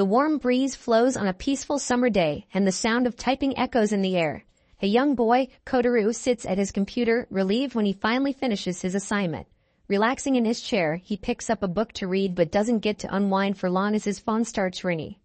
The warm breeze flows on a peaceful summer day, and the sound of typing echoes in the air. A young boy, Kotaru, sits at his computer, relieved when he finally finishes his assignment. Relaxing in his chair, he picks up a book to read but doesn't get to unwind for long as his phone starts ringing.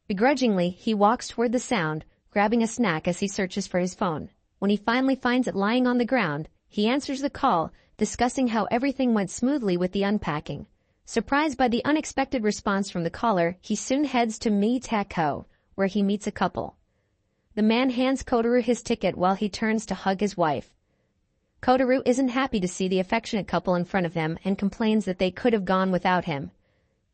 Begrudgingly, he walks toward the sound, grabbing a snack as he searches for his phone. When he finally finds it lying on the ground, he answers the call, discussing how everything went smoothly with the unpacking. Surprised by the unexpected response from the caller, he soon heads to Mitako, where he meets a couple. The man hands Kotaru his ticket while he turns to hug his wife. Kotaru isn't happy to see the affectionate couple in front of him and complains that they could have gone without him.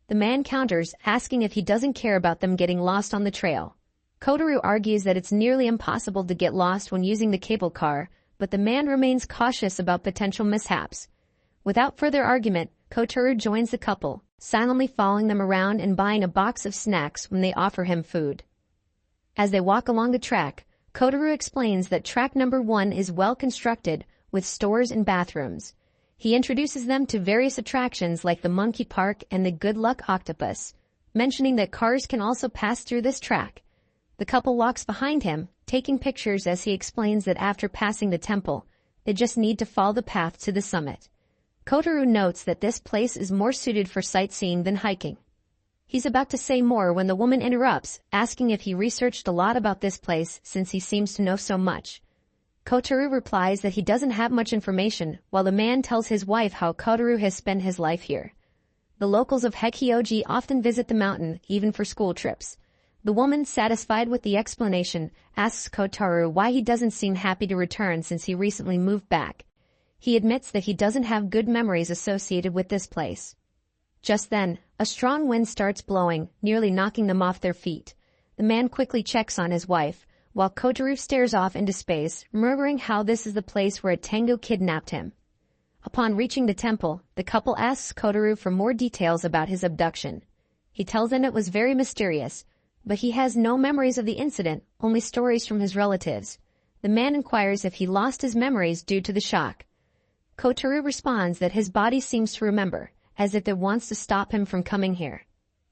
The man counters, asking if he doesn't care about them getting lost on the trail. Kotaru argues that it's nearly impossible to get lost when using the cable car, but the man remains cautious about potential mishaps. Without further argument, Kotaru joins the couple, silently following them around and buying a box of snacks when they offer him food. As they walk along the track, Kotaru explains that track number 1 is well constructed, with stores and bathrooms. He introduces them to various attractions like the Monkey Park and the Good Luck Octopus, mentioning that cars can also pass through this track. The couple walks behind him, taking pictures as he explains that after passing the temple, they just need to follow the path to the summit. Kotaru notes that this place is more suited for sightseeing than hiking. He's about to say more when the woman interrupts, asking if he researched a lot about this place since he seems to know so much. Kotaru replies that he doesn't have much information, while the man tells his wife how Kotaru has spent his life here. The locals of Hekioji often visit the mountain, even for school trips. The woman, satisfied with the explanation, asks Kotaru why he doesn't seem happy to return since he recently moved back. He admits that he doesn't have good memories associated with this place. Just then, a strong wind starts blowing, nearly knocking them off their feet. The man quickly checks on his wife, while Kotaru stares off into space, murmuring how this is the place where a Tengu kidnapped him. Upon reaching the temple, the couple asks Kotaru for more details about his abduction. He tells them it was very mysterious, but he has no memories of the incident, only stories from his relatives. The man inquires if he lost his memories due to the shock. Kotaru responds that his body seems to remember, as if it wants to stop him from coming here.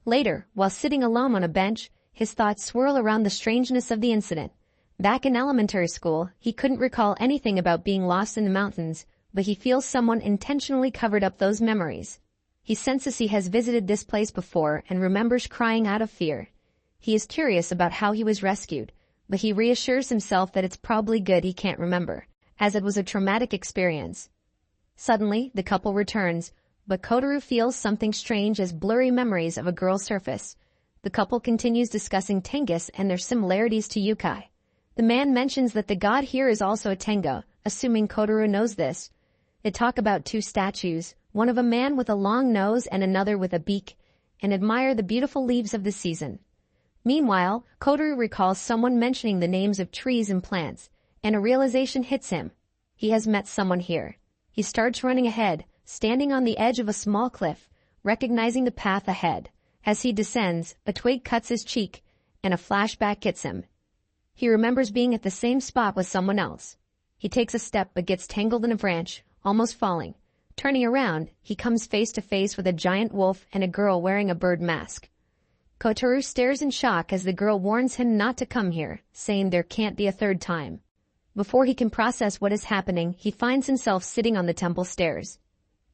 Later, while sitting alone on a bench, his thoughts swirl around the strangeness of the incident. Back in elementary school, he couldn't recall anything about being lost in the mountains, but he feels someone intentionally covered up those memories. He senses he has visited this place before and remembers crying out of fear. He is curious about how he was rescued, but he reassures himself that it's probably good he can't remember, as it was a traumatic experience. Suddenly, the couple returns, but Kotaru feels something strange as blurry memories of a girl surface. The couple continues discussing Tengus and their similarities to yokai. The man mentions that the god here is also a Tengu, assuming Kotaru knows this. They talk about two statues, one of a man with a long nose and another with a beak, and admire the beautiful leaves of the season. Meanwhile, Kotaru recalls someone mentioning the names of trees and plants, and a realization hits him. He has met someone here. He starts running ahead, standing on the edge of a small cliff, recognizing the path ahead. As he descends, a twig cuts his cheek, and a flashback hits him. He remembers being at the same spot with someone else. He takes a step but gets tangled in a branch, almost falling. Turning around, he comes face to face with a giant wolf and a girl wearing a bird mask. Kotaru stares in shock as the girl warns him not to come here, saying there can't be a third time. Before he can process what is happening, he finds himself sitting on the temple stairs.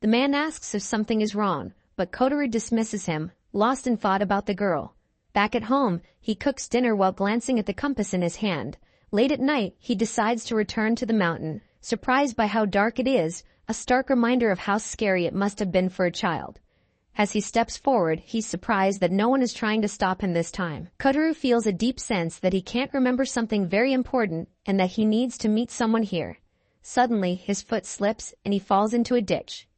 The man asks if something is wrong, but Kotaru dismisses him, lost in thought about the girl. Back at home, he cooks dinner while glancing at the compass in his hand. Late at night, he decides to return to the mountain, surprised by how dark it is, a stark reminder of how scary it must have been for a child. As he steps forward, he's surprised that no one is trying to stop him this time. Kotaru feels a deep sense that he can't remember something very important and that he needs to meet someone here. Suddenly, his foot slips and he falls into a ditch.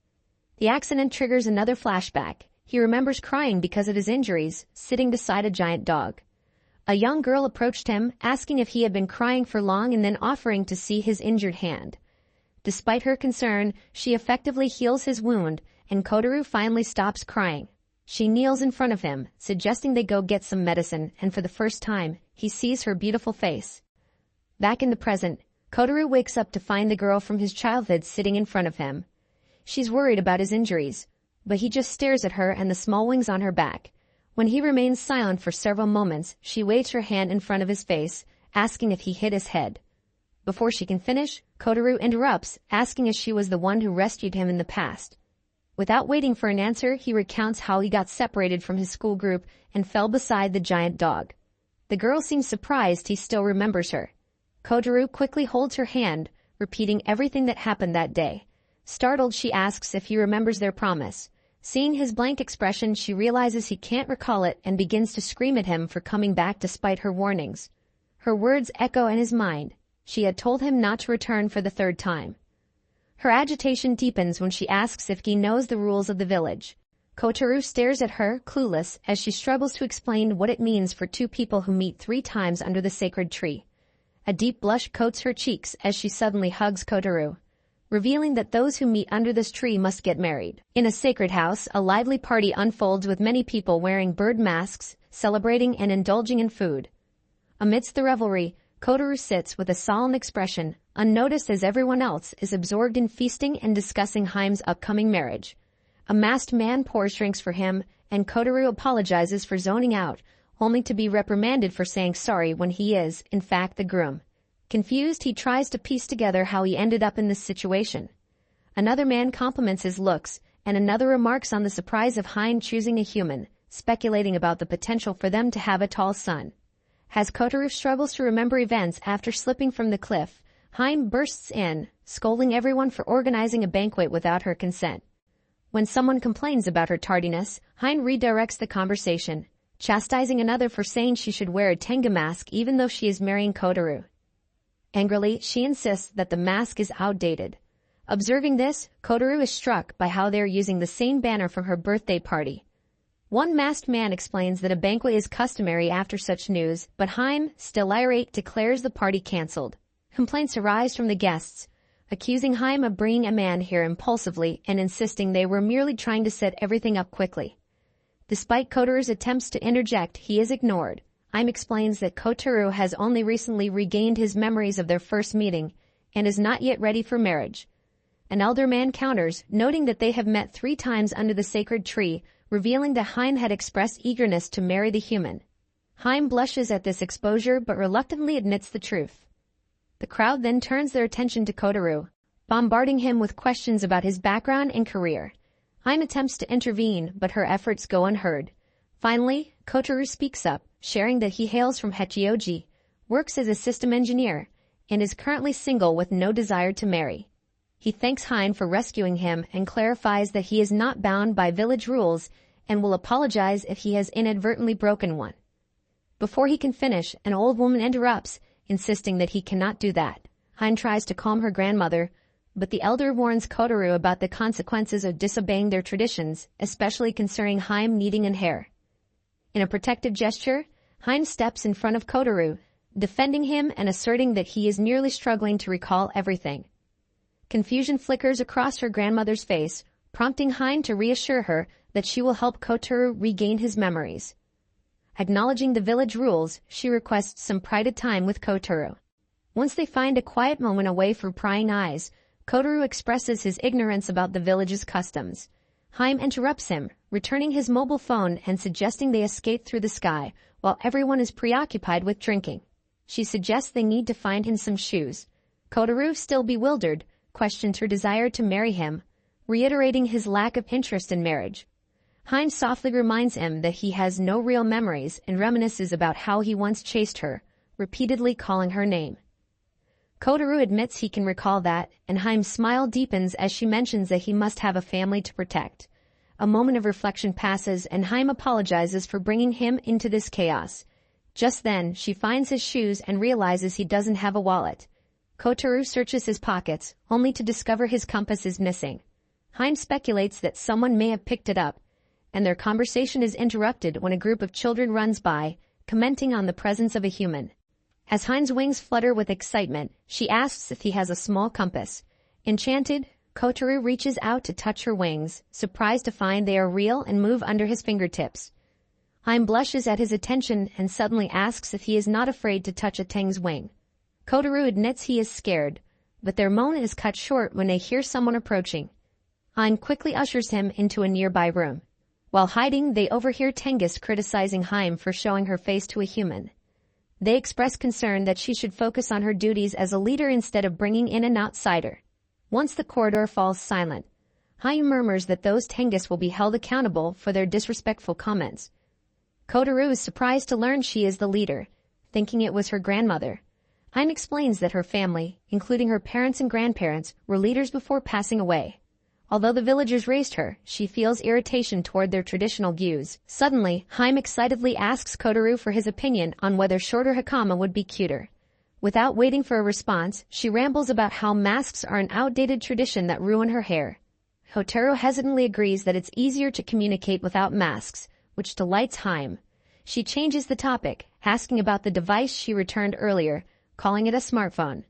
The accident triggers another flashback. He remembers crying because of his injuries, sitting beside a giant dog. A young girl approached him, asking if he had been crying for long and then offering to see his injured hand. Despite her concern, she effectively heals his wound, and Kotaru finally stops crying. She kneels in front of him, suggesting they go get some medicine, and for the first time, he sees her beautiful face. Back in the present, Kotaru wakes up to find the girl from his childhood sitting in front of him. She's worried about his injuries, but he just stares at her and the small wings on her back. When he remains silent for several moments, she waves her hand in front of his face, asking if he hit his head. Before she can finish, Kotaro interrupts, asking if she was the one who rescued him in the past. Without waiting for an answer, he recounts how he got separated from his school group and fell beside the giant dog. The girl seems surprised he still remembers her. Kotaro quickly holds her hand, repeating everything that happened that day. Startled, she asks if he remembers their promise. Seeing his blank expression, she realizes he can't recall it and begins to scream at him for coming back despite her warnings. Her words echo in his mind. She had told him not to return for the third time. Her agitation deepens when she asks if he knows the rules of the village. Kotaro stares at her, clueless, as she struggles to explain what it means for two people who meet 3 times under the sacred tree. A deep blush coats her cheeks as she suddenly hugs Kotaro, revealing that those who meet under this tree must get married. In a sacred house, a lively party unfolds with many people wearing bird masks, celebrating and indulging in food. Amidst the revelry, Kotaro sits with a solemn expression, unnoticed as everyone else is absorbed in feasting and discussing Haim's upcoming marriage. A masked man pours drinks for him, and Kotaro apologizes for zoning out, only to be reprimanded for saying sorry when he is, in fact, the groom. Confused, he tries to piece together how he ended up in this situation. Another man compliments his looks, and another remarks on the surprise of Haim choosing a human, speculating about the potential for them to have a tall son. As Kotaro struggles to remember events after slipping from the cliff, Haim bursts in, scolding everyone for organizing a banquet without her consent. When someone complains about her tardiness, Haim redirects the conversation, chastising another for saying she should wear a tenga mask even though she is marrying Kotaro. Angrily, she insists that the mask is outdated. Observing this, Kotaro is struck by how they are using the same banner from her birthday party. One masked man explains that a banquet is customary after such news, but Haim, still irate, declares the party cancelled. Complaints arise from the guests, accusing Haim of bringing a man here impulsively and insisting they were merely trying to set everything up quickly. Despite Kotaro's attempts to interject, he is ignored. Haim explains that Kotaro has only recently regained his memories of their first meeting and is not yet ready for marriage. An elder man counters, noting that they have met 3 times under the sacred tree, revealing that Haim had expressed eagerness to marry the human. Haim blushes at this exposure but reluctantly admits the truth. The crowd then turns their attention to Kotaro, bombarding him with questions about his background and career. Haim attempts to intervene, but her efforts go unheard. Finally, Kotaro speaks up, sharing that he hails from Hachioji, works as a system engineer, and is currently single with no desire to marry. He thanks Haim for rescuing him and clarifies that he is not bound by village rules and will apologize if he has inadvertently broken one. Before he can finish, an old woman interrupts, insisting that he cannot do that. Haim tries to calm her grandmother, but the elder warns Kotaro about the consequences of disobeying their traditions, especially concerning Haim needing an heir. In a protective gesture, Haim steps in front of Kotaro, defending him and asserting that he is merely struggling to recall everything. Confusion flickers across her grandmother's face, prompting Haim to reassure her that she will help Kotaro regain his memories. Acknowledging the village rules, she requests some private time with Kotaro. Once they find a quiet moment away from prying eyes, Kotaro expresses his ignorance about the village's customs. Haim interrupts him, returning his mobile phone and suggesting they escape through the sky while everyone is preoccupied with drinking. She suggests they need to find him some shoes. Kotaro, still bewildered, questions her desire to marry him, reiterating his lack of interest in marriage. Haim softly reminds him that he has no real memories and reminisces about how he once chased her, repeatedly calling her name. Kotaro admits he can recall that, and Haim's smile deepens as she mentions that he must have a family to protect. A moment of reflection passes and Haim apologizes for bringing him into this chaos. Just then, she finds his shoes and realizes he doesn't have a wallet. Kotaro searches his pockets, only to discover his compass is missing. Haim speculates that someone may have picked it up, and their conversation is interrupted when a group of children runs by, commenting on the presence of a human. As Haim's wings flutter with excitement, she asks if he has a small compass. Enchanted, Kotaro reaches out to touch her wings, surprised to find they are real and move under his fingertips. Haim blushes at his attention and suddenly asks if he is not afraid to touch a Teng's wing. Kotaro admits he is scared, but their moan is cut short when they hear someone approaching. Haim quickly ushers him into a nearby room. While hiding, they overhear Tengus criticizing Haim for showing her face to a human. They express concern that she should focus on her duties as a leader instead of bringing in an outsider. Once the corridor falls silent, Haim murmurs that those Tengus will be held accountable for their disrespectful comments. Kotaru is surprised to learn she is the leader, thinking it was her grandmother. Haim explains that her family, including her parents and grandparents, were leaders before passing away. Although the villagers raised her, she feels irritation toward their traditional views. Suddenly, Haim excitedly asks Kotaru for his opinion on whether shorter hakama would be cuter. Without waiting for a response, she rambles about how masks are an outdated tradition that ruin her hair. Kotaru hesitantly agrees that it's easier to communicate without masks, which delights Haim. She changes the topic, asking about the device she returned earlier, calling it a smartphone.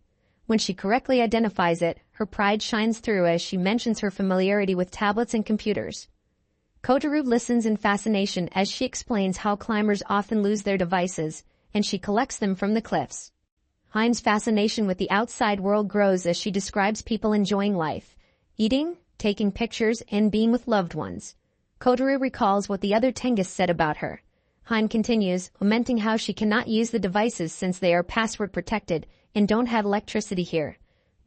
When she correctly identifies it, her pride shines through as she mentions her familiarity with tablets and computers. Kotaru listens in fascination as she explains how climbers often lose their devices, and she collects them from the cliffs. Haim's fascination with the outside world grows as she describes people enjoying life, eating, taking pictures, and being with loved ones. Kotaru recalls what the other Tengus said about her. Haim continues, lamenting how she cannot use the devices since they are password protected and don't have electricity here.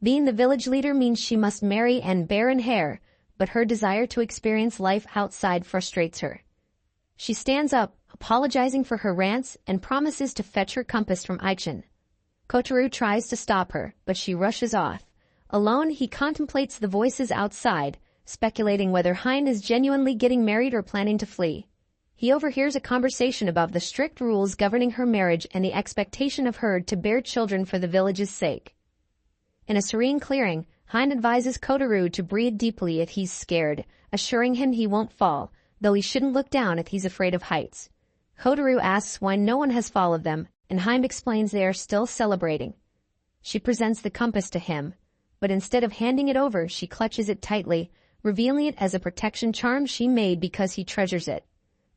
Being the village leader means she must marry and bear an heir, but her desire to experience life outside frustrates her. She stands up, apologizing for her rants, and promises to fetch her compass from Aichin. Kotaru tries to stop her, but she rushes off. Alone, he contemplates the voices outside, speculating whether Haim is genuinely getting married or planning to flee. He overhears a conversation about the strict rules governing her marriage and the expectation of her to bear children for the village's sake. In a serene clearing, Haim advises Kotaru to breathe deeply if he's scared, assuring him he won't fall, though he shouldn't look down if he's afraid of heights. Kotaru asks why no one has followed them, and Haim explains they are still celebrating. She presents the compass to him, but instead of handing it over, she clutches it tightly, revealing it as a protection charm she made because he treasures it.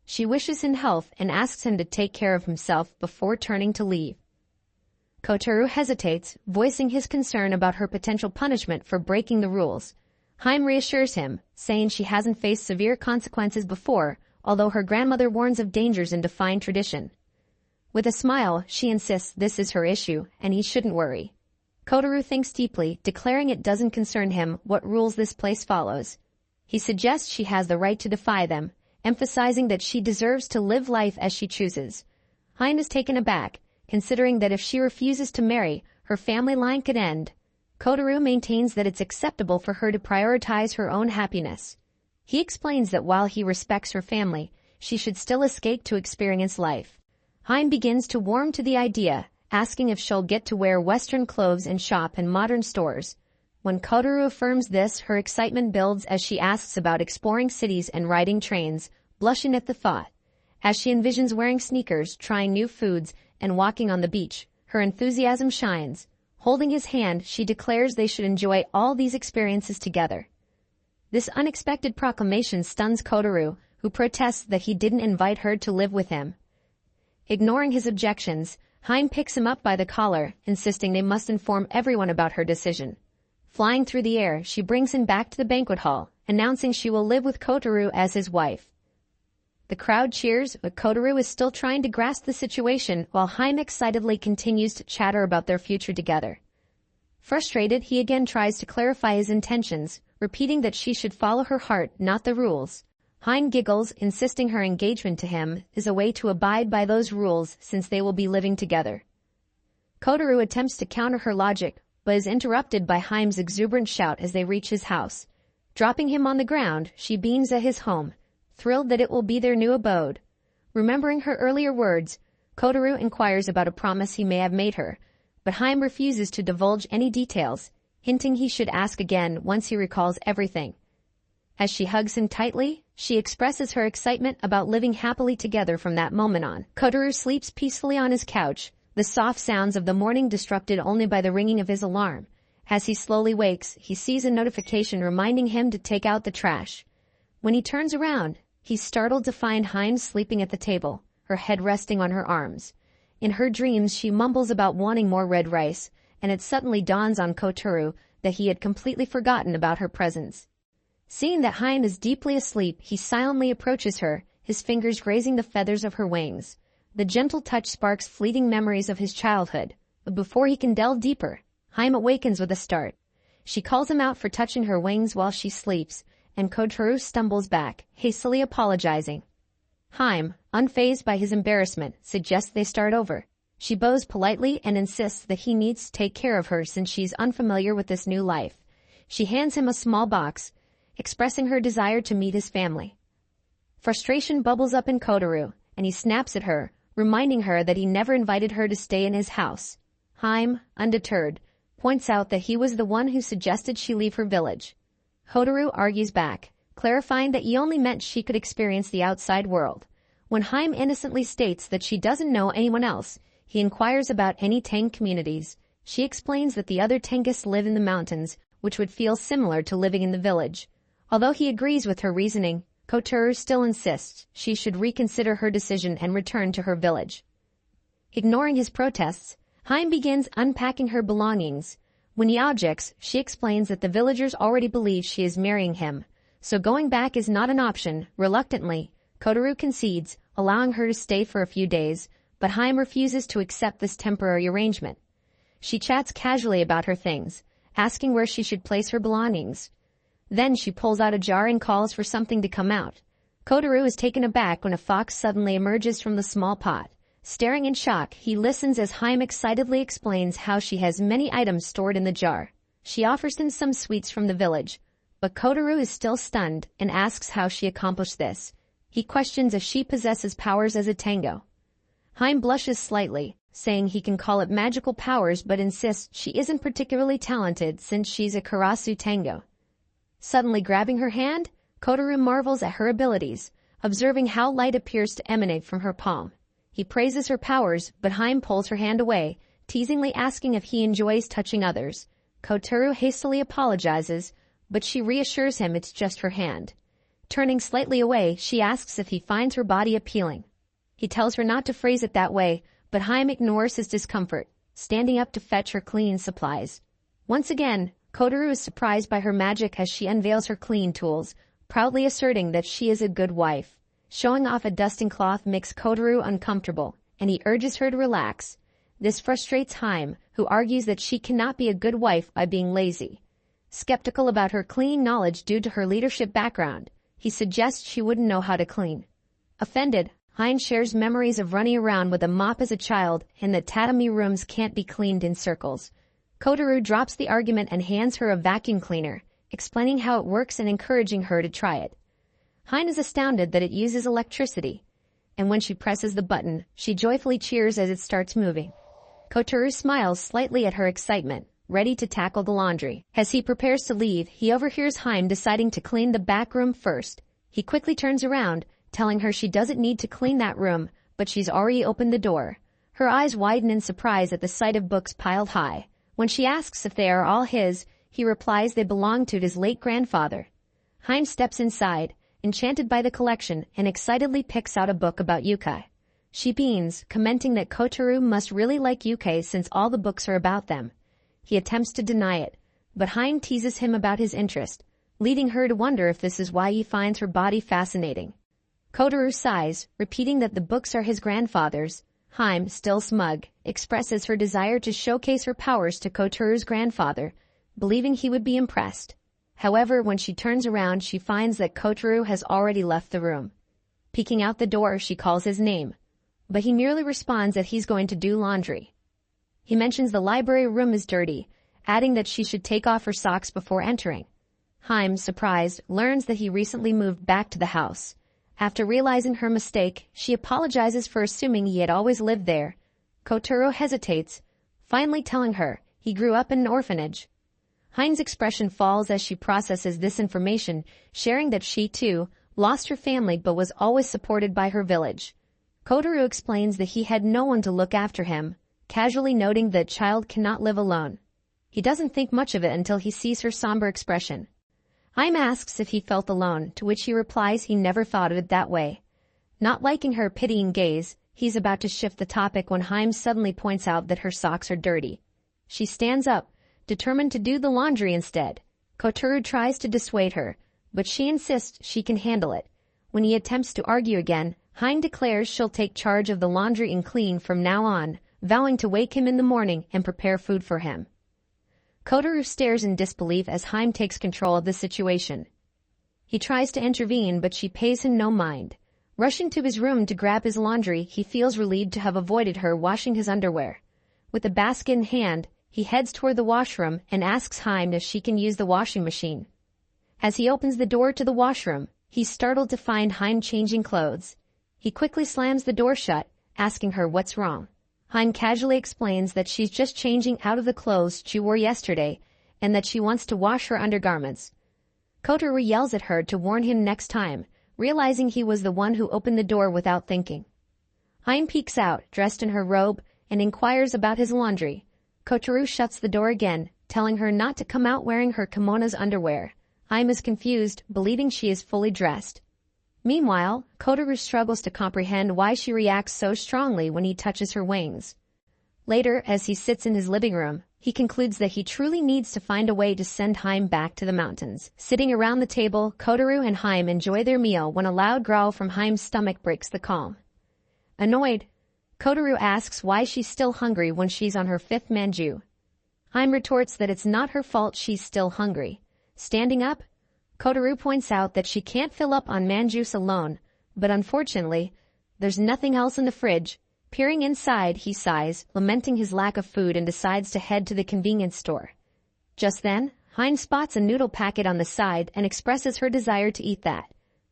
She wishes him health and asks him to take care of himself before turning to leave. Kotaru hesitates, voicing his concern about her potential punishment for breaking the rules. Haim reassures him, saying she hasn't faced severe consequences before, although her grandmother warns of dangers in defying tradition. With a smile, she insists this is her issue, and he shouldn't worry. Kotaru thinks deeply, declaring it doesn't concern him what rules this place follows. He suggests she has the right to defy them, emphasizing that she deserves to live life as she chooses. Haim is taken aback, considering that if she refuses to marry, her family line could end. Kotaru maintains that it's acceptable for her to prioritize her own happiness. He explains that while he respects her family, she should still escape to experience life. Haim begins to warm to the idea, asking if she'll get to wear Western clothes and shop in modern stores. When Kotaru affirms this, her excitement builds as she asks about exploring cities and riding trains, blushing at the thought. As she envisions wearing sneakers, trying new foods, and walking on the beach, her enthusiasm shines. Holding his hand, she declares they should enjoy all these experiences together. This unexpected proclamation stuns Kotaru, who protests that he didn't invite her to live with him. Ignoring his objections, Haim picks him up by the collar, insisting they must inform everyone about her decision. Flying through the air, she brings him back to the banquet hall, announcing she will live with Kotaru as his wife. The crowd cheers, but Kotaru is still trying to grasp the situation while Haim excitedly continues to chatter about their future together. Frustrated, he again tries to clarify his intentions, repeating that she should follow her heart, not the rules. Haim giggles, insisting her engagement to him is a way to abide by those rules since they will be living together. Kotaru attempts to counter her logic, but is interrupted by Haim's exuberant shout as they reach his house. Dropping him on the ground, she beams at his home, thrilled that it will be their new abode. Remembering her earlier words, Kotaru inquires about a promise he may have made her, but Haim refuses to divulge any details, hinting he should ask again once he recalls everything. As she hugs him tightly, she expresses her excitement about living happily together from that moment on. Kotaru sleeps peacefully on his couch, the soft sounds of the morning disrupted only by the ringing of his alarm. As he slowly wakes, he sees a notification reminding him to take out the trash. When he turns around, he's startled to find Haim sleeping at the table, her head resting on her arms. In her dreams, she mumbles about wanting more red rice, and it suddenly dawns on Kotaru that he had completely forgotten about her presence. Seeing that Haim is deeply asleep, he silently approaches her, his fingers grazing the feathers of her wings. The gentle touch sparks fleeting memories of his childhood, but before he can delve deeper, Haim awakens with a start. She calls him out for touching her wings while she sleeps, and Kotaro stumbles back, hastily apologizing. Haim, unfazed by his embarrassment, suggests they start over. She bows politely and insists that he needs to take care of her since she's unfamiliar with this new life. She hands him a small box, expressing her desire to meet his family. Frustration bubbles up in Kotaro, and he snaps at her, reminding her that he never invited her to stay in his house. Haim, undeterred, points out that he was the one who suggested she leave her village. Kotaro argues back, clarifying that he only meant she could experience the outside world. When Haim innocently states that she doesn't know anyone else, he inquires about any Tang communities. She explains that the other Tengists live in the mountains, which would feel similar to living in the village. Although he agrees with her reasoning, Kotaro still insists she should reconsider her decision and return to her village. Ignoring his protests, Haim begins unpacking her belongings. When he objects, she explains that the villagers already believe she is marrying him, so going back is not an option. Reluctantly, Kotaro concedes, allowing her to stay for a few days, but Haim refuses to accept this temporary arrangement. She chats casually about her things, asking where she should place her belongings. Then she pulls out a jar and calls for something to come out. Kotaro is taken aback when a fox suddenly emerges from the small pot. Staring in shock, he listens as Haim excitedly explains how she has many items stored in the jar. She offers him some sweets from the village, but Kotaro is still stunned and asks how she accomplished this. He questions if she possesses powers as a tango. Haim blushes slightly, saying he can call it magical powers but insists she isn't particularly talented since she's a Karasu tango. Suddenly grabbing her hand, Kotaro marvels at her abilities, observing how light appears to emanate from her palm. He praises her powers, but Haim pulls her hand away, teasingly asking if he enjoys touching others. Kotaro hastily apologizes, but she reassures him it's just her hand. Turning slightly away, she asks if he finds her body appealing. He tells her not to phrase it that way, but Haim ignores his discomfort, standing up to fetch her cleaning supplies. Once again, Kotaro is surprised by her magic as she unveils her cleaning tools, proudly asserting that she is a good wife. Showing off a dusting cloth makes Kotaro uncomfortable, and he urges her to relax. This frustrates Haim, who argues that she cannot be a good wife by being lazy. Skeptical about her cleaning knowledge due to her leadership background, he suggests she wouldn't know how to clean. Offended, Haim shares memories of running around with a mop as a child and that tatami rooms can't be cleaned in circles. Kotaro drops the argument and hands her a vacuum cleaner, explaining how it works and encouraging her to try it. Haim is astounded that it uses electricity, and when she presses the button, she joyfully cheers as it starts moving. Kotaro smiles slightly at her excitement, ready to tackle the laundry. As he prepares to leave, he overhears Haim deciding to clean the back room first. He quickly turns around, telling her she doesn't need to clean that room, but she's already opened the door. Her eyes widen in surprise at the sight of books piled high. When she asks if they are all his, he replies they belong to his late grandfather. Haim steps inside, enchanted by the collection, and excitedly picks out a book about yukai. She beams, commenting that Kotaro must really like yukai since all the books are about them. He attempts to deny it, but Haim teases him about his interest, leading her to wonder if this is why he finds her body fascinating. Kotaro sighs, repeating that the books are his grandfather's. Haim, still smug, expresses her desire to showcase her powers to Kotaro's grandfather, believing he would be impressed. However, when she turns around, she finds that Kotaro has already left the room. Peeking out the door, she calls his name, but he merely responds that he's going to do laundry. He mentions the library room is dirty, adding that she should take off her socks before entering. Haim, surprised, learns that he recently moved back to the house. After realizing her mistake, she apologizes for assuming he had always lived there. Kotaro hesitates, finally telling her he grew up in an orphanage. Haim's expression falls as she processes this information, sharing that she, too, lost her family but was always supported by her village. Kotaro explains that he had no one to look after him, casually noting that child cannot live alone. He doesn't think much of it until he sees her somber expression. Haim asks if he felt alone, to which he replies he never thought of it that way. Not liking her pitying gaze, he's about to shift the topic when Haim suddenly points out that her socks are dirty. She stands up, determined to do the laundry instead. Kotaro tries to dissuade her, but she insists she can handle it. When he attempts to argue again, Hein declares she'll take charge of the laundry and clean from now on, vowing to wake him in the morning and prepare food for him. Kotaru stares in disbelief as Hein takes control of the situation. He tries to intervene, but she pays him no mind. Rushing to his room to grab his laundry, he feels relieved to have avoided her washing his underwear. With a basket in hand, he heads toward the washroom and asks Hein if she can use the washing machine. As he opens the door to the washroom, he's startled to find Hein changing clothes. He quickly slams the door shut, asking her what's wrong. Hein casually explains that she's just changing out of the clothes she wore yesterday and that she wants to wash her undergarments. Kotaru yells at her to warn him next time, realizing he was the one who opened the door without thinking. Hein peeks out, dressed in her robe, and inquires about his laundry. Kotaru shuts the door again, telling her not to come out wearing her kimono's underwear. Hein is confused, believing she is fully dressed. Meanwhile, Kotaru struggles to comprehend why she reacts so strongly when he touches her wings. Later, as he sits in his living room, he concludes that he truly needs to find a way to send Hein back to the mountains. Sitting around the table, Kotaru and Hein enjoy their meal when a loud growl from Heim's stomach breaks the calm. Annoyed, Kotaru asks why she's still hungry when she's on her 5th manju. Hein retorts that it's not her fault she's still hungry. Standing up, Kotaru points out that she can't fill up on manjuice alone, but unfortunately, there's nothing else in the fridge. Peering inside, he sighs, lamenting his lack of food, and decides to head to the convenience store. Just then, Hein spots a noodle packet on the side and expresses her desire to eat that.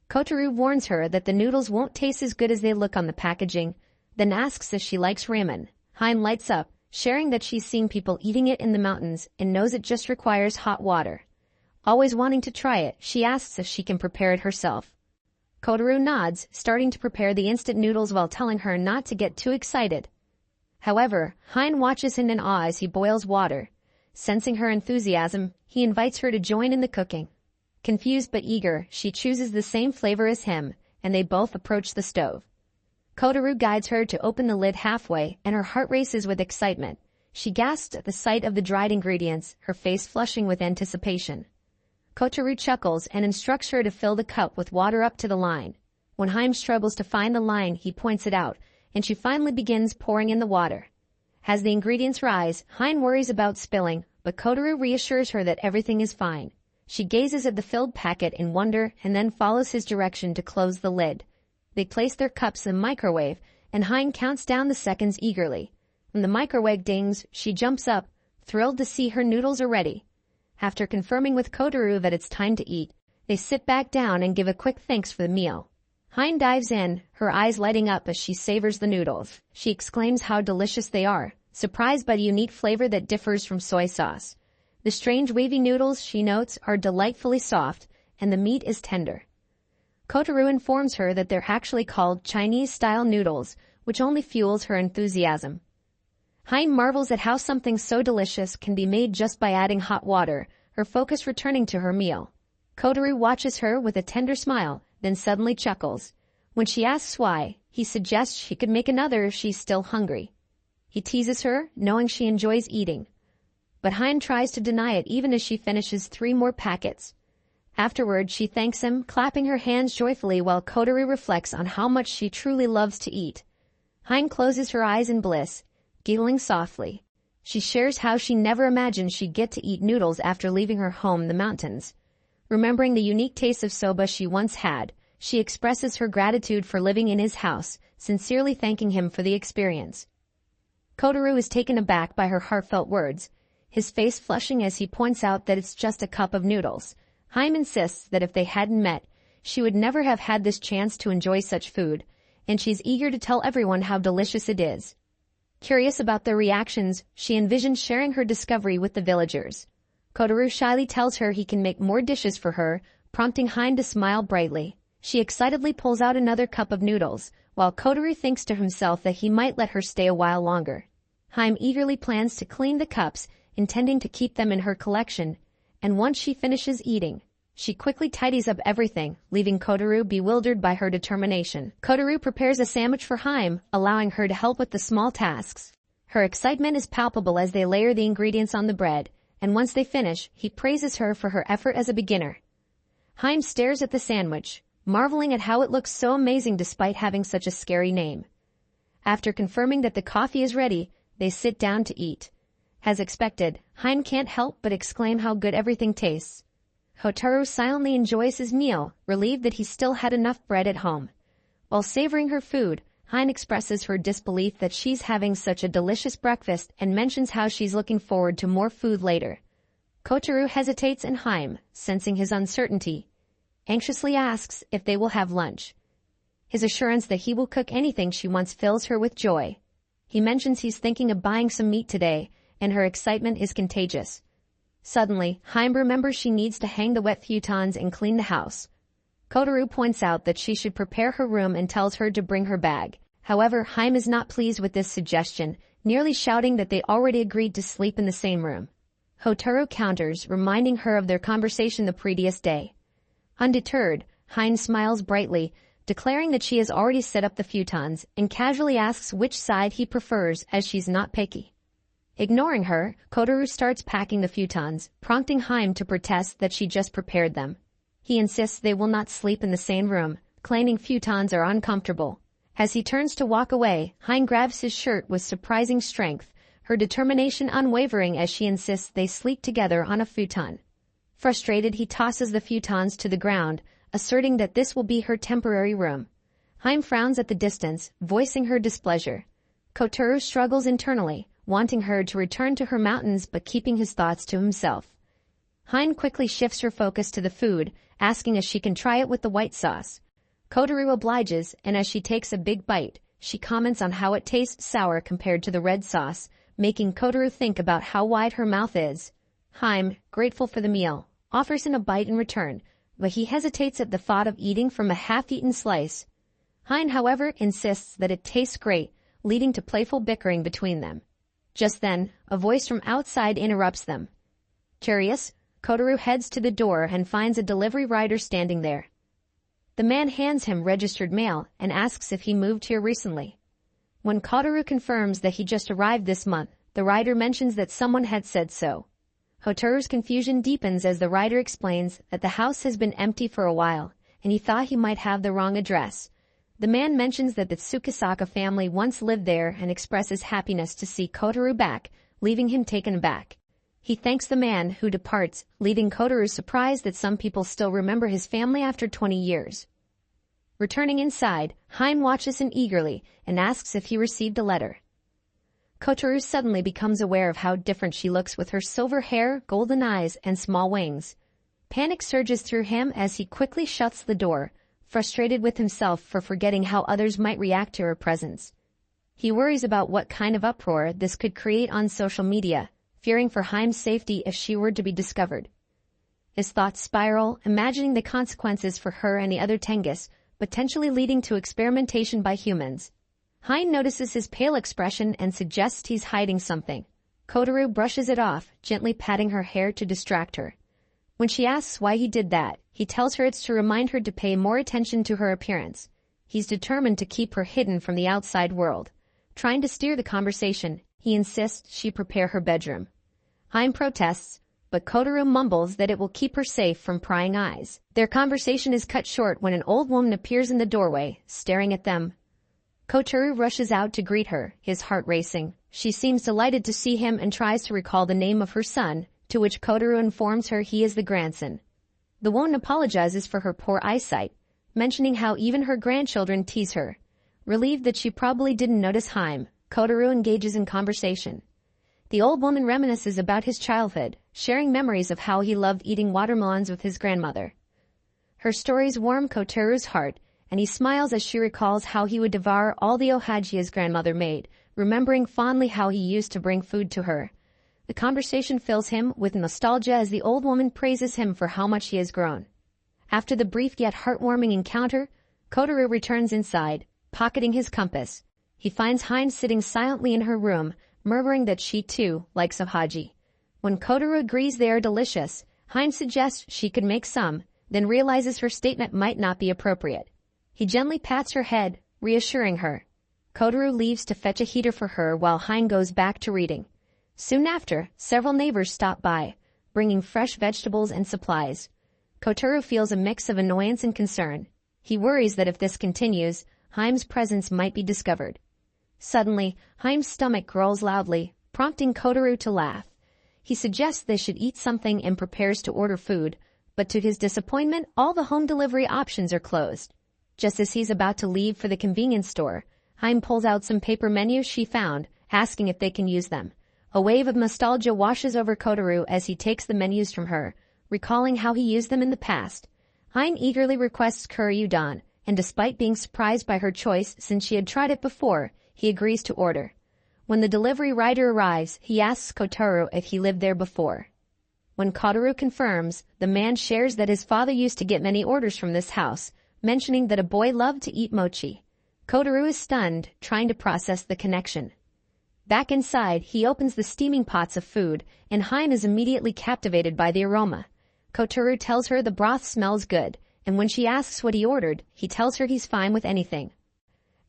Kotaru warns her that the noodles won't taste as good as they look on the packaging, then asks if she likes ramen. Hein lights up, sharing that she's seen people eating it in the mountains and knows it just requires hot water. Always wanting to try it, she asks if she can prepare it herself. Kotaru nods, starting to prepare the instant noodles while telling her not to get too excited. However, Hein watches him in awe as he boils water. Sensing her enthusiasm, he invites her to join in the cooking. Confused but eager, she chooses the same flavor as him, and they both approach the stove. Kotaru guides her to open the lid halfway, and her heart races with excitement. She gasps at the sight of the dried ingredients, her face flushing with anticipation. Kotaru chuckles and instructs her to fill the cup with water up to the line. When Hein struggles to find the line, he points it out, and she finally begins pouring in the water. As the ingredients rise, Hein worries about spilling, but Kotaru reassures her that everything is fine. She gazes at the filled packet in wonder and then follows his direction to close the lid. They place their cups in the microwave, and Hein counts down the seconds eagerly. When the microwave dings, she jumps up, thrilled to see her noodles are ready. After confirming with Kotaru that it's time to eat, they sit back down and give a quick thanks for the meal. Hein dives in, her eyes lighting up as she savors the noodles. She exclaims how delicious they are, surprised by the unique flavor that differs from soy sauce. The strange wavy noodles, she notes, are delightfully soft, and the meat is tender. Kotaru informs her that they're actually called Chinese-style noodles, which only fuels her enthusiasm. Hein marvels at how something so delicious can be made just by adding hot water, her focus returning to her meal. Kotaru watches her with a tender smile, then suddenly chuckles. When she asks why, he suggests she could make another if she's still hungry. He teases her, knowing she enjoys eating. But Hein tries to deny it even as she finishes 3 more packets. Afterward, she thanks him, clapping her hands joyfully while Kotaru reflects on how much she truly loves to eat. Hein closes her eyes in bliss, giggling softly. She shares how she never imagined she'd get to eat noodles after leaving her home in the mountains. Remembering the unique taste of soba she once had, she expresses her gratitude for living in his house, sincerely thanking him for the experience. Kotaru is taken aback by her heartfelt words, his face flushing as he points out that it's just a cup of noodles. Hein insists that if they hadn't met, she would never have had this chance to enjoy such food, and she's eager to tell everyone how delicious it is. Curious about their reactions, she envisions sharing her discovery with the villagers. Kotaru shyly tells her he can make more dishes for her, prompting Hein to smile brightly. She excitedly pulls out another cup of noodles, while Kotaru thinks to himself that he might let her stay a while longer. Hein eagerly plans to clean the cups, intending to keep them in her collection, and once she finishes eating, she quickly tidies up everything, leaving Kotaru bewildered by her determination. Kotaru prepares a sandwich for Hein, allowing her to help with the small tasks. Her excitement is palpable as they layer the ingredients on the bread, and once they finish, he praises her for her effort as a beginner. Hein stares at the sandwich, marveling at how it looks so amazing despite having such a scary name. After confirming that the coffee is ready, they sit down to eat. As expected, Hein can't help but exclaim how good everything tastes. Hotaru silently enjoys his meal, relieved that he still had enough bread at home. While savoring her food, Hein expresses her disbelief that she's having such a delicious breakfast and mentions how she's looking forward to more food later. Kotaru hesitates and Hein, sensing his uncertainty, anxiously asks if they will have lunch. His assurance that he will cook anything she wants fills her with joy. He mentions he's thinking of buying some meat today, and her excitement is contagious. Suddenly, Hein remembers she needs to hang the wet futons and clean the house. Kotaru points out that she should prepare her room and tells her to bring her bag. However, Hein is not pleased with this suggestion, nearly shouting that they already agreed to sleep in the same room. Hotaru counters, reminding her of their conversation the previous day. Undeterred, Hein smiles brightly, declaring that she has already set up the futons, and casually asks which side he prefers as she's not picky. Ignoring her, Kotaru starts packing the futons, prompting Hein to protest that she just prepared them. He insists they will not sleep in the same room, claiming futons are uncomfortable. As he turns to walk away, Hein grabs his shirt with surprising strength, her determination unwavering as she insists they sleep together on a futon. Frustrated, he tosses the futons to the ground, asserting that this will be her temporary room. Hein frowns at the distance, voicing her displeasure. Kotaru struggles internally, wanting her to return to her mountains but keeping his thoughts to himself. Hein quickly shifts her focus to the food, asking if she can try it with the white sauce. Kotaru obliges, and as she takes a big bite, she comments on how it tastes sour compared to the red sauce, making Kotaru think about how wide her mouth is. Hein, grateful for the meal, offers him a bite in return, but he hesitates at the thought of eating from a half-eaten slice. Hein, however, insists that it tastes great, leading to playful bickering between them. Just then, a voice from outside interrupts them. Curious, Kotaru heads to the door and finds a delivery rider standing there. The man hands him registered mail and asks if he moved here recently. When Kotaru confirms that he just arrived this month, the rider mentions that someone had said so. Hotaru's confusion deepens as the rider explains that the house has been empty for a while, and he thought he might have the wrong address. The man mentions that the Tsukisaka family once lived there and expresses happiness to see Kotaru back, leaving him taken aback. He thanks the man, who departs, leaving Kotaru surprised that some people still remember his family after 20 years. Returning inside, Hein watches him eagerly and asks if he received a letter. Kotaru suddenly becomes aware of how different she looks with her silver hair, golden eyes, and small wings. Panic surges through him as he quickly shuts the door, frustrated with himself for forgetting how others might react to her presence. He worries about what kind of uproar this could create on social media, fearing for Hein's safety if she were to be discovered. His thoughts spiral, imagining the consequences for her and the other Tengus, potentially leading to experimentation by humans. Hein notices his pale expression and suggests he's hiding something. Kotaru brushes it off, gently patting her hair to distract her. When she asks why he did that, he tells her it's to remind her to pay more attention to her appearance. He's determined to keep her hidden from the outside world. Trying to steer the conversation, he insists she prepare her bedroom. Hein protests, but Kotaru mumbles that it will keep her safe from prying eyes. Their conversation is cut short when an old woman appears in the doorway, staring at them. Kotaru rushes out to greet her, his heart racing. She seems delighted to see him and tries to recall the name of her son, to which Kotaru informs her he is the grandson. The woman apologizes for her poor eyesight, mentioning how even her grandchildren tease her. Relieved that she probably didn't notice Hein, Kotaru engages in conversation. The old woman reminisces about his childhood, sharing memories of how he loved eating watermelons with his grandmother. Her stories warm Kotaru's heart, and he smiles as she recalls how he would devour all the ohaji his grandmother made, remembering fondly how he used to bring food to her. The conversation fills him with nostalgia as the old woman praises him for how much he has grown. After the brief yet heartwarming encounter, Kotaru returns inside, pocketing his compass. He finds Hein sitting silently in her room, murmuring that she too likes ohaji. When Kotaru agrees they are delicious, Hein suggests she could make some, then realizes her statement might not be appropriate. He gently pats her head, reassuring her. Kotaru leaves to fetch a heater for her while Hein goes back to reading. Soon after, several neighbors stop by, bringing fresh vegetables and supplies. Kotaro feels a mix of annoyance and concern. He worries that if this continues, Haim's presence might be discovered. Suddenly, Haim's stomach growls loudly, prompting Kotaro to laugh. He suggests they should eat something and prepares to order food, but to his disappointment, all the home delivery options are closed. Just as he's about to leave for the convenience store, Haim pulls out some paper menus she found, asking if they can use them. A wave of nostalgia washes over Kotaro as he takes the menus from her, recalling how he used them in the past. Haim eagerly requests curry udon, and despite being surprised by her choice since she had tried it before, he agrees to order. When the delivery rider arrives, he asks Kotaro if he lived there before. When Kotaro confirms, the man shares that his father used to get many orders from this house, mentioning that a boy loved to eat mochi. Kotaro is stunned, trying to process the connection. Back inside, he opens the steaming pots of food, and Haim is immediately captivated by the aroma. Kotaro tells her the broth smells good, and when she asks what he ordered, he tells her he's fine with anything.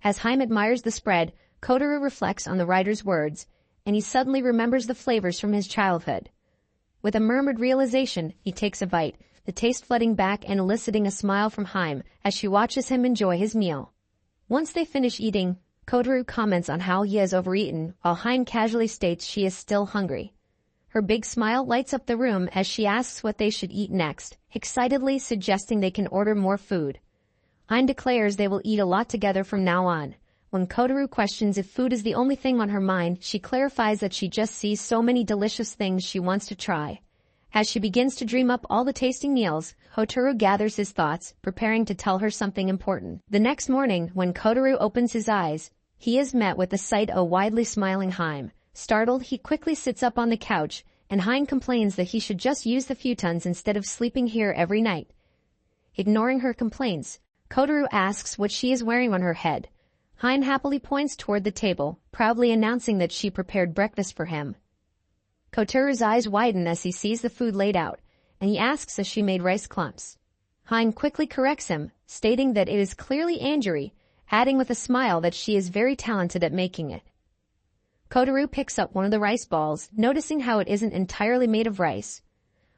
As Haim admires the spread, Kotaro reflects on the writer's words, and he suddenly remembers the flavors from his childhood. With a murmured realization, he takes a bite, the taste flooding back and eliciting a smile from Haim as she watches him enjoy his meal. Once they finish eating, Kotaro comments on how he has overeaten, while Haim casually states she is still hungry. Her big smile lights up the room as she asks what they should eat next, excitedly suggesting they can order more food. Haim declares they will eat a lot together from now on. When Kotaro questions if food is the only thing on her mind, she clarifies that she just sees so many delicious things she wants to try. As she begins to dream up all the tasting meals, Kotaro gathers his thoughts, preparing to tell her something important. The next morning, when Kotaro opens his eyes, he is met with the sight of a widely smiling Haim. Startled, he quickly sits up on the couch, and Haim complains that he should just use the futons instead of sleeping here every night. Ignoring her complaints, Kotaro asks what she is wearing on her head. Haim happily points toward the table, proudly announcing that she prepared breakfast for him. Kotaro's eyes widen as he sees the food laid out, and he asks if she made rice clumps. Haim quickly corrects him, stating that it is clearly anjuri, adding with a smile that she is very talented at making it. Kotaro picks up one of the rice balls, noticing how it isn't entirely made of rice.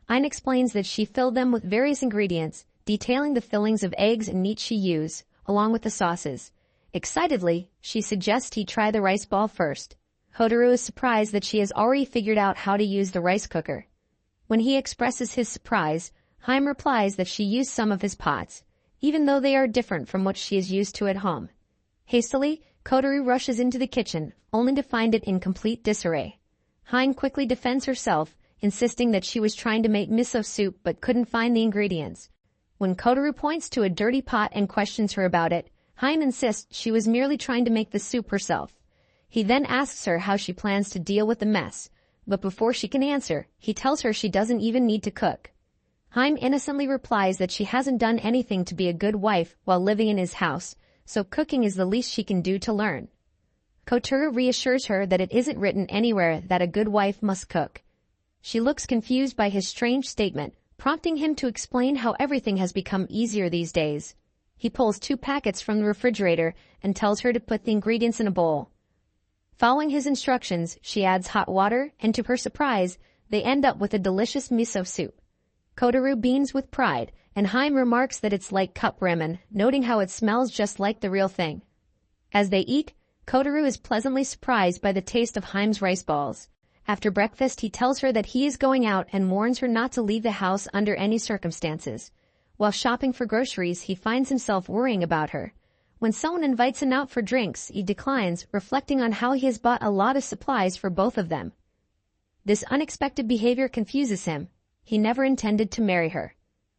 Haim explains that she filled them with various ingredients, detailing the fillings of eggs and meat she used, along with the sauces. Excitedly, she suggests he try the rice ball first. Kotaro is surprised that she has already figured out how to use the rice cooker. When he expresses his surprise, Haim replies that she used some of his pots, even though they are different from what she is used to at home. Hastily, Kotaro rushes into the kitchen, only to find it in complete disarray. Haim quickly defends herself, insisting that she was trying to make miso soup but couldn't find the ingredients. When Kotaro points to a dirty pot and questions her about it, Haim insists she was merely trying to make the soup herself. He then asks her how she plans to deal with the mess, but before she can answer, he tells her she doesn't even need to cook. Haim innocently replies that she hasn't done anything to be a good wife while living in his house, so cooking is the least she can do to learn. Kotaro reassures her that it isn't written anywhere that a good wife must cook. She looks confused by his strange statement, prompting him to explain how everything has become easier these days. He pulls 2 packets from the refrigerator and tells her to put the ingredients in a bowl. Following his instructions, she adds hot water, and to her surprise, they end up with a delicious miso soup. Kotaro beams with pride, and Haim remarks that it's like cup ramen, noting how it smells just like the real thing. As they eat, Kotaro is pleasantly surprised by the taste of Haim's rice balls. After breakfast, he tells her that he is going out and warns her not to leave the house under any circumstances. While shopping for groceries, he finds himself worrying about her. When someone invites him out for drinks, he declines, reflecting on how he has bought a lot of supplies for both of them. This unexpected behavior confuses him. He never intended to marry her.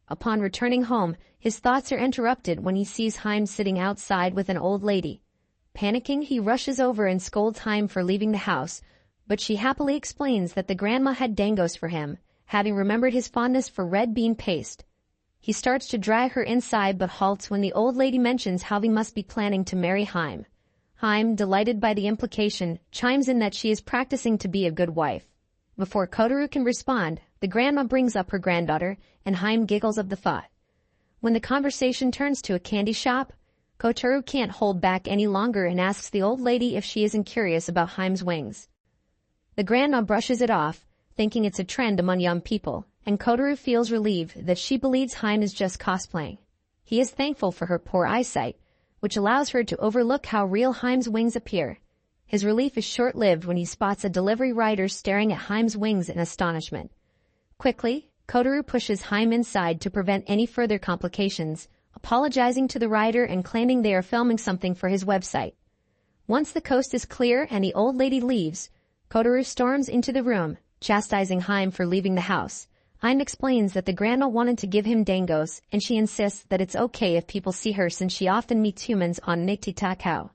Upon returning home, his thoughts are interrupted when he sees Haim sitting outside with an old lady. Panicking, he rushes over and scolds Haim for leaving the house, but she happily explains that the grandma had dangos for him, having remembered his fondness for red bean paste. He starts to drag her inside but halts when the old lady mentions how he must be planning to marry Haim. Haim, delighted by the implication, chimes in that she is practicing to be a good wife. Before Kotaro can respond, the grandma brings up her granddaughter, and Haim giggles of the thought. When the conversation turns to a candy shop, Kotaro can't hold back any longer and asks the old lady if she isn't curious about Haim's wings. The grandma brushes it off, thinking it's a trend among young people, and Kotaru feels relieved that she believes Haim is just cosplaying. He is thankful for her poor eyesight, which allows her to overlook how real Haim's wings appear. His relief is short-lived when he spots a delivery rider staring at Haim's wings in astonishment. Quickly, Kotaru pushes Haim inside to prevent any further complications, apologizing to the rider and claiming they are filming something for his website. Once the coast is clear and the old lady leaves, Kotaru storms into the room, chastising Haim for leaving the house. Haim explains that the grandma wanted to give him dangos, and she insists that it's okay if people see her since she often meets humans on Nikitakao.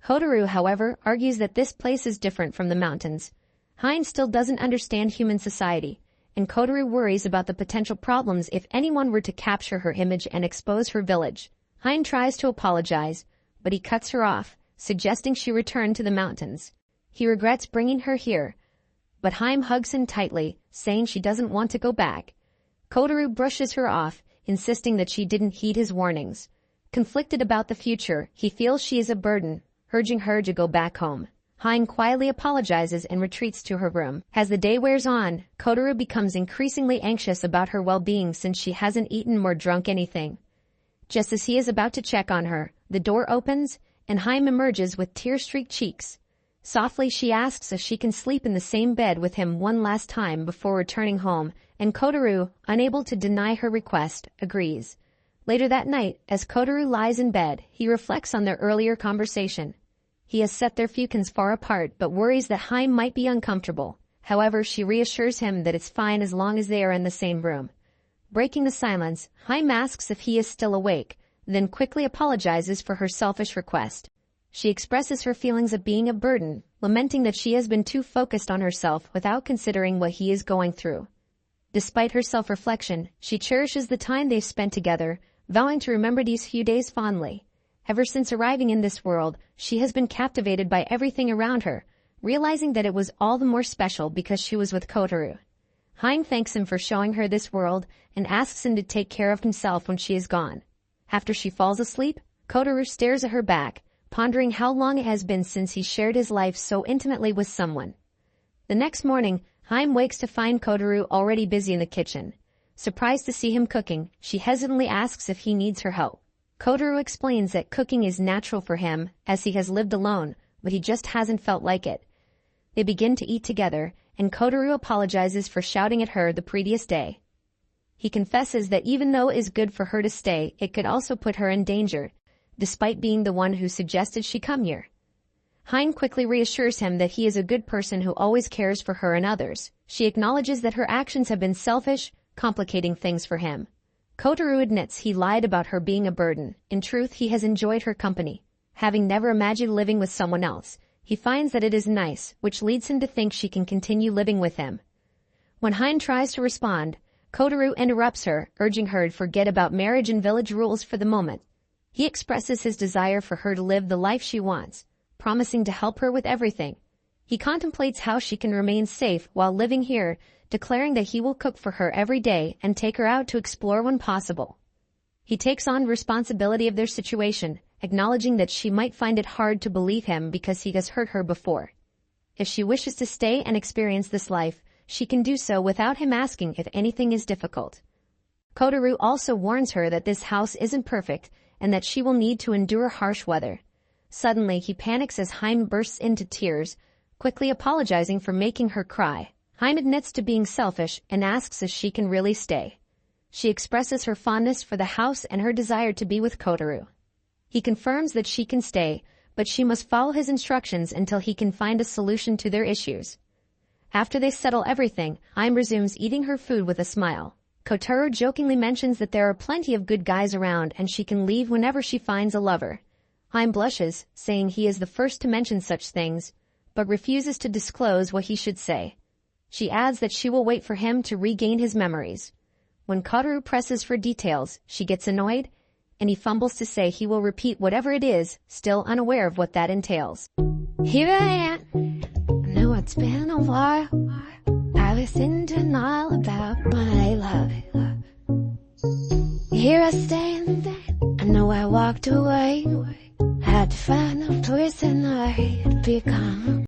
Kotaru, however, argues that this place is different from the mountains. Haim still doesn't understand human society, and Kotaru worries about the potential problems if anyone were to capture her image and expose her village. Haim tries to apologize, but he cuts her off, suggesting she return to the mountains. He regrets bringing her here, but Haim hugs him tightly, saying she doesn't want to go back. Kotaru brushes her off, insisting that she didn't heed his warnings. Conflicted about the future, he feels she is a burden, urging her to go back home. Haim quietly apologizes and retreats to her room. As the day wears on, Kotaru becomes increasingly anxious about her well-being since she hasn't eaten or drunk anything. Just as he is about to check on her, the door opens, and Haim emerges with tear-streaked cheeks. Softly she asks if she can sleep in the same bed with him one last time before returning home, and Kotaru, unable to deny her request, agrees. Later that night, as Kotaru lies in bed, he reflects on their earlier conversation. He has set their fucans far apart but worries that Haim might be uncomfortable. However, she reassures him that it's fine as long as they are in the same room. Breaking the silence, Haim asks if he is still awake, then quickly apologizes for her selfish request. She expresses her feelings of being a burden, lamenting that she has been too focused on herself without considering what he is going through. Despite her self-reflection, she cherishes the time they've spent together, vowing to remember these few days fondly. Ever since arriving in this world, she has been captivated by everything around her, realizing that it was all the more special because she was with Kotaru. Haim thanks him for showing her this world and asks him to take care of himself when she is gone. After she falls asleep, Kotaru stares at her back, pondering how long it has been since he shared his life so intimately with someone. The next morning, Haim wakes to find Kotaru already busy in the kitchen. Surprised to see him cooking, she hesitantly asks if he needs her help. Kotaru explains that cooking is natural for him, as he has lived alone, but he just hasn't felt like it. They begin to eat together, and Kotaru apologizes for shouting at her the previous day. He confesses that even though it is good for her to stay, it could also put her in danger, despite being the one who suggested she come here. Haim quickly reassures him that he is a good person who always cares for her and others. She acknowledges that her actions have been selfish, complicating things for him. Kotaru admits he lied about her being a burden. In truth, he has enjoyed her company. Having never imagined living with someone else, he finds that it is nice, which leads him to think she can continue living with him. When Haim tries to respond, Kotaru interrupts her, urging her to forget about marriage and village rules for the moment. He expresses his desire for her to live the life she wants, promising to help her with everything. He contemplates how she can remain safe while living here, declaring that he will cook for her every day and take her out to explore when possible. He takes on responsibility of their situation, acknowledging that she might find it hard to believe him because he has hurt her before. If she wishes to stay and experience this life, she can do so without him asking if anything is difficult. Kotaru also warns her that this house isn't perfect and that she will need to endure harsh weather. Suddenly, he panics as Haim bursts into tears, quickly apologizing for making her cry. Haim admits to being selfish and asks if she can really stay. She expresses her fondness for the house and her desire to be with Kotaru. He confirms that she can stay, but she must follow his instructions until he can find a solution to their issues. After they settle everything, Haim resumes eating her food with a smile. Kotaru jokingly mentions that there are plenty of good guys around and she can leave whenever she finds a lover. Haim blushes, saying he is the first to mention such things, but refuses to disclose what he should say. She adds that she will wait for him to regain his memories. When Kotaru presses for details, she gets annoyed, and he fumbles to say he will repeat whatever it is, still unaware of what that entails. Here I am. I know it's been a while. I was in denial about my love. Here I stand. I know I walked away. Had to find a person I'd become.